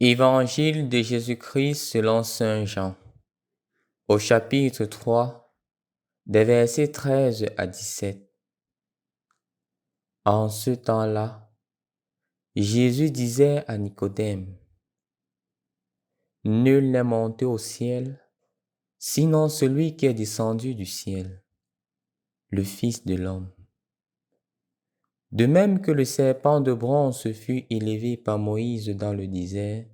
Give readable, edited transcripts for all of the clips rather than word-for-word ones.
Évangile de Jésus-Christ selon Saint Jean, au chapitre 3, des versets 13 à 17. En ce temps-là, Jésus disait à Nicodème, « Nul n'est monté au ciel, sinon celui qui est descendu du ciel, le Fils de l'homme. De même que le serpent de bronze fut élevé par Moïse dans le désert,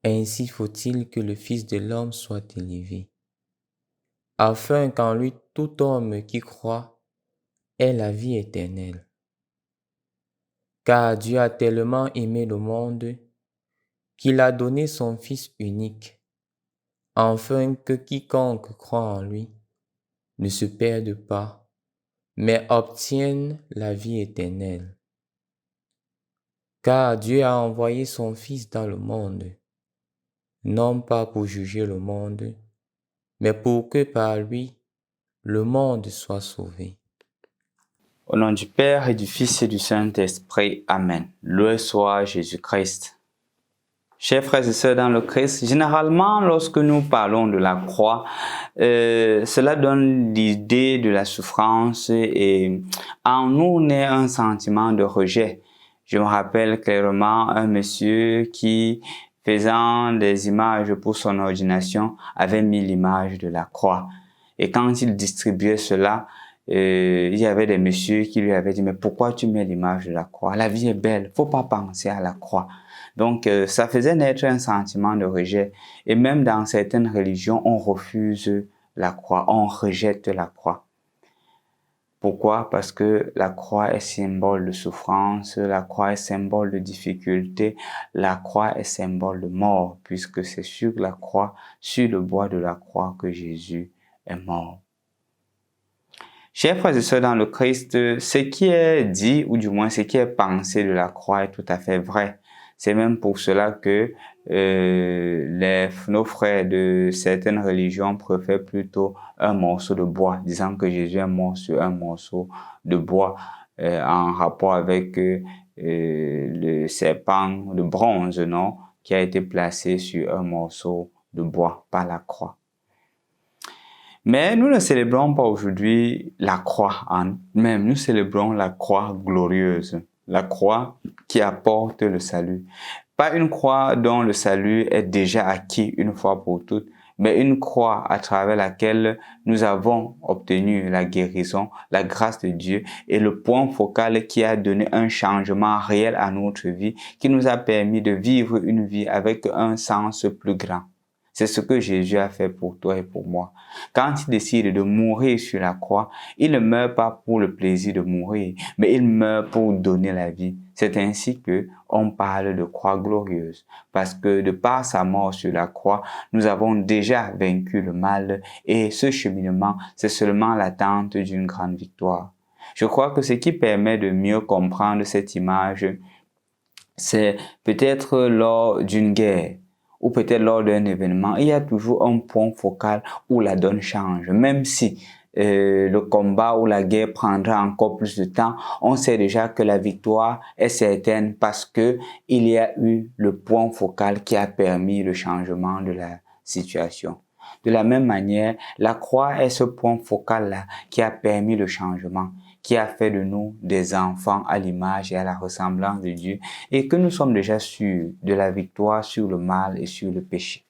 ainsi faut-il que le Fils de l'homme soit élevé, afin qu'en lui tout homme qui croit ait la vie éternelle. Car Dieu a tellement aimé le monde qu'il a donné son Fils unique, afin que quiconque croit en lui ne se perde pas, mais obtienne la vie éternelle. Car Dieu a envoyé son Fils dans le monde, non pas pour juger le monde, mais pour que par lui, le monde soit sauvé. » Au nom du Père et du Fils et du Saint-Esprit. Amen. Loué soit Jésus-Christ. Chers frères et sœurs dans le Christ, généralement, lorsque nous parlons de la croix, cela donne l'idée de la souffrance et en nous naît un sentiment de rejet. Je me rappelle clairement un monsieur qui, faisant des images pour son ordination, avait mis l'image de la croix. Et quand il distribuait cela, il y avait des messieurs qui lui avaient dit « Mais pourquoi tu mets l'image de la croix? La vie est belle, faut pas penser à la croix. » Donc, ça faisait naître un sentiment de rejet. Et même dans certaines religions, on refuse la croix, on rejette la croix. Pourquoi? Parce que la croix est symbole de souffrance, la croix est symbole de difficulté, la croix est symbole de mort, puisque c'est sur la croix, sur le bois de la croix que Jésus est mort. Chers frères et sœurs dans le Christ, ce qui est dit, ou du moins ce qui est pensé de la croix est tout à fait vrai. C'est même pour cela que nos frères de certaines religions préfèrent plutôt un morceau de bois, disant que Jésus est mort sur un morceau de bois en rapport avec le serpent de bronze, non, qui a été placé sur un morceau de bois par la croix. Mais nous ne célébrons pas aujourd'hui la croix en même, nous célébrons la croix glorieuse, la croix qui apporte le salut. Pas une croix dont le salut est déjà acquis une fois pour toutes, mais une croix à travers laquelle nous avons obtenu la guérison, la grâce de Dieu et le point focal qui a donné un changement réel à notre vie, qui nous a permis de vivre une vie avec un sens plus grand. C'est ce que Jésus a fait pour toi et pour moi. Quand il décide de mourir sur la croix, il ne meurt pas pour le plaisir de mourir, mais il meurt pour donner la vie. C'est ainsi que on parle de croix glorieuse, parce que de par sa mort sur la croix, nous avons déjà vaincu le mal et ce cheminement, c'est seulement l'attente d'une grande victoire. Je crois que ce qui permet de mieux comprendre cette image, c'est peut-être lors d'une guerre, ou peut-être lors d'un événement, il y a toujours un point focal où la donne change. Même si le combat ou la guerre prendra encore plus de temps, on sait déjà que la victoire est certaine parce que il y a eu le point focal qui a permis le changement de la situation. De la même manière, la croix est ce point focal-là qui a permis le changement, qui a fait de nous des enfants à l'image et à la ressemblance de Dieu et que nous sommes déjà sûrs de la victoire sur le mal et sur le péché.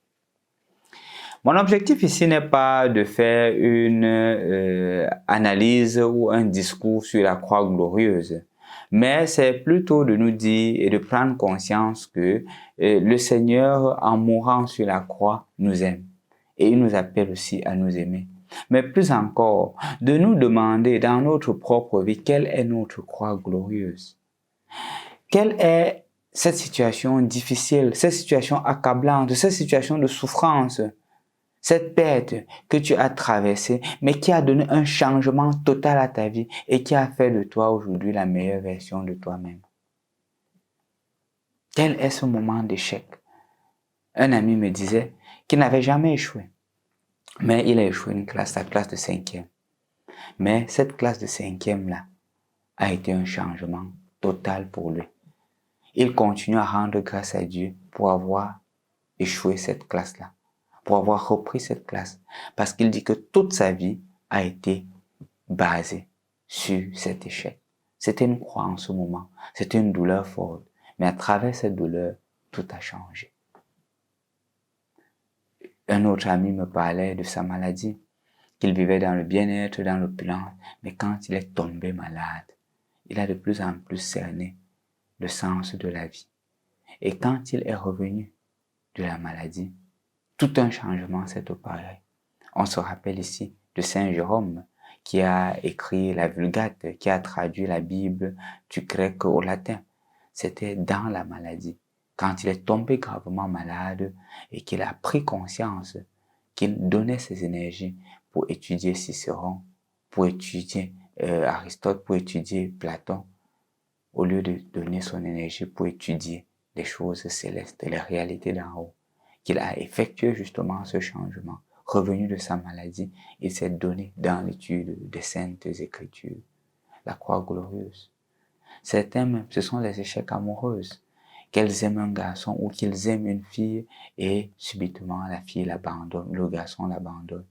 Mon objectif ici n'est pas de faire une analyse ou un discours sur la croix glorieuse, mais c'est plutôt de nous dire et de prendre conscience que le Seigneur, en mourant sur la croix, nous aime et il nous appelle aussi à nous aimer. Mais plus encore, de nous demander dans notre propre vie quelle est notre croix glorieuse. Quelle est cette situation difficile, cette situation accablante, cette situation de souffrance, cette perte que tu as traversée, mais qui a donné un changement total à ta vie et qui a fait de toi aujourd'hui la meilleure version de toi-même. Quel est ce moment d'échec? Un ami me disait qu'il n'avait jamais échoué. Mais il a échoué une classe, sa classe de 5e. Mais cette classe de 5e-là a été un changement total pour lui. Il continue à rendre grâce à Dieu pour avoir échoué cette classe-là, pour avoir repris cette classe. Parce qu'il dit que toute sa vie a été basée sur cet échec. C'était une croix en ce moment, c'était une douleur forte. Mais à travers cette douleur, tout a changé. Un autre ami me parlait de sa maladie, qu'il vivait dans le bien-être, dans l'opulence, mais quand il est tombé malade, il a de plus en plus cerné le sens de la vie. Et quand il est revenu de la maladie, tout un changement s'est opéré. On se rappelle ici de Saint Jérôme qui a écrit la Vulgate, qui a traduit la Bible du grec au latin. C'était dans la maladie, quand il est tombé gravement malade et qu'il a pris conscience qu'il donnait ses énergies pour étudier Cicéron, pour étudier Aristote, pour étudier Platon, au lieu de donner son énergie pour étudier les choses célestes, les réalités d'en haut, qu'il a effectué justement ce changement. Revenu de sa maladie, il s'est donné dans l'étude des saintes écritures. La croix glorieuse. Certains même, ce sont les échecs amoureux. Qu'elles aiment un garçon ou qu'ils aiment une fille et subitement la fille l'abandonne, le garçon l'abandonne.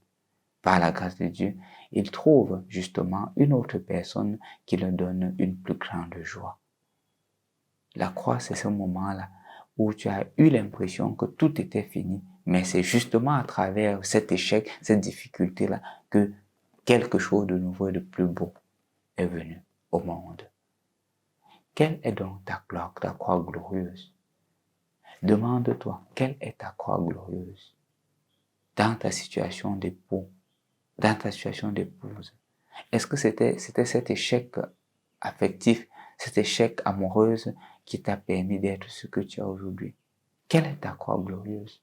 Par la grâce de Dieu, ils trouvent justement une autre personne qui leur donne une plus grande joie. La croix, c'est ce moment-là où tu as eu l'impression que tout était fini, mais c'est justement à travers cet échec, cette difficulté-là, que quelque chose de nouveau et de plus beau est venu au monde. Quelle est donc ta gloire, ta croix glorieuse? Demande-toi, quelle est ta croix glorieuse? Dans ta situation d'époux, dans ta situation d'épouse, est-ce que c'était cet échec affectif, cet échec amoureuse qui t'a permis d'être ce que tu es aujourd'hui? Quelle est ta croix glorieuse?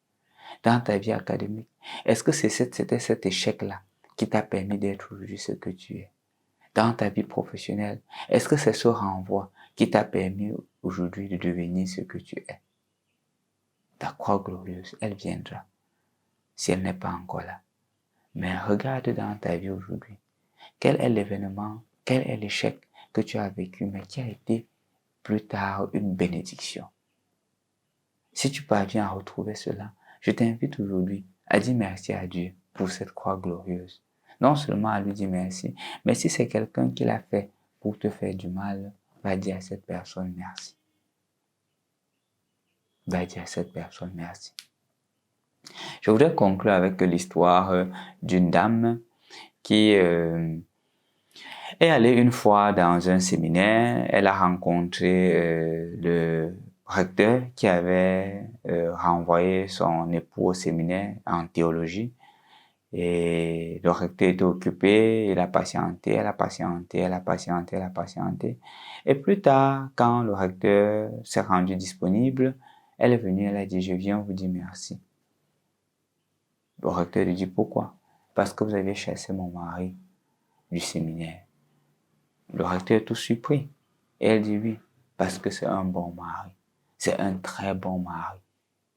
Dans ta vie académique, est-ce que c'était cet échec-là qui t'a permis d'être aujourd'hui ce que tu es? Dans ta vie professionnelle, est-ce que c'est ce renvoi qui t'a permis aujourd'hui de devenir ce que tu es? Ta croix glorieuse, elle viendra, si elle n'est pas encore là. Mais regarde dans ta vie aujourd'hui. Quel est l'événement, quel est l'échec que tu as vécu, mais qui a été plus tard une bénédiction? Si tu parviens à retrouver cela, je t'invite aujourd'hui à dire merci à Dieu pour cette croix glorieuse. Non seulement à lui dire merci, mais si c'est quelqu'un qui l'a fait pour te faire du mal, va dire à cette personne merci. Va dire à cette personne merci. Je voudrais conclure avec l'histoire d'une dame qui est allée une fois dans un séminaire. Elle a rencontré le recteur qui avait renvoyé son époux au séminaire en théologie. Et le recteur était occupé, il a patienté, elle a patienté, elle a patienté, elle a patienté. Et plus tard, quand le recteur s'est rendu disponible, elle est venue, elle a dit, je viens vous dire merci. Le recteur lui dit, pourquoi? Parce que vous avez chassé mon mari du séminaire. Le recteur est tout surpris. Et elle dit, oui, parce que c'est un bon mari. C'est un très bon mari.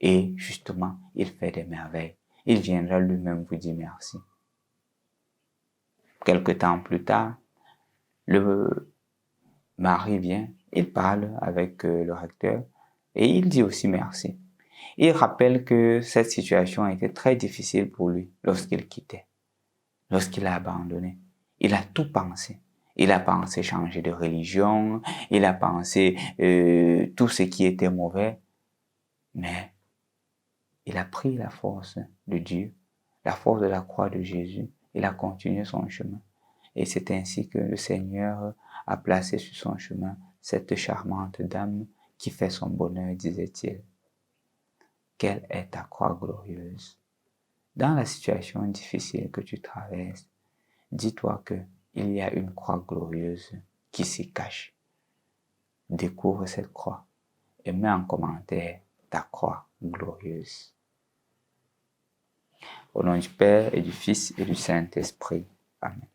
Et justement, il fait des merveilles. Il viendra lui-même vous dire merci. Quelque temps plus tard, le mari vient, il parle avec le recteur et il dit aussi merci. Il rappelle que cette situation a été très difficile pour lui lorsqu'il quittait, lorsqu'il a abandonné. Il a tout pensé. Il a pensé changer de religion, il a pensé tout ce qui était mauvais, mais il a pris la force de Dieu, la force de la croix de Jésus, il a continué son chemin. Et c'est ainsi que le Seigneur a placé sur son chemin cette charmante dame qui fait son bonheur, disait-il. Quelle est ta croix glorieuse? Dans la situation difficile que tu traverses, dis-toi qu'il y a une croix glorieuse qui s'y cache. Découvre cette croix et mets en commentaire ta croix glorieuse. Au nom du Père et du Fils et du Saint-Esprit. Amen.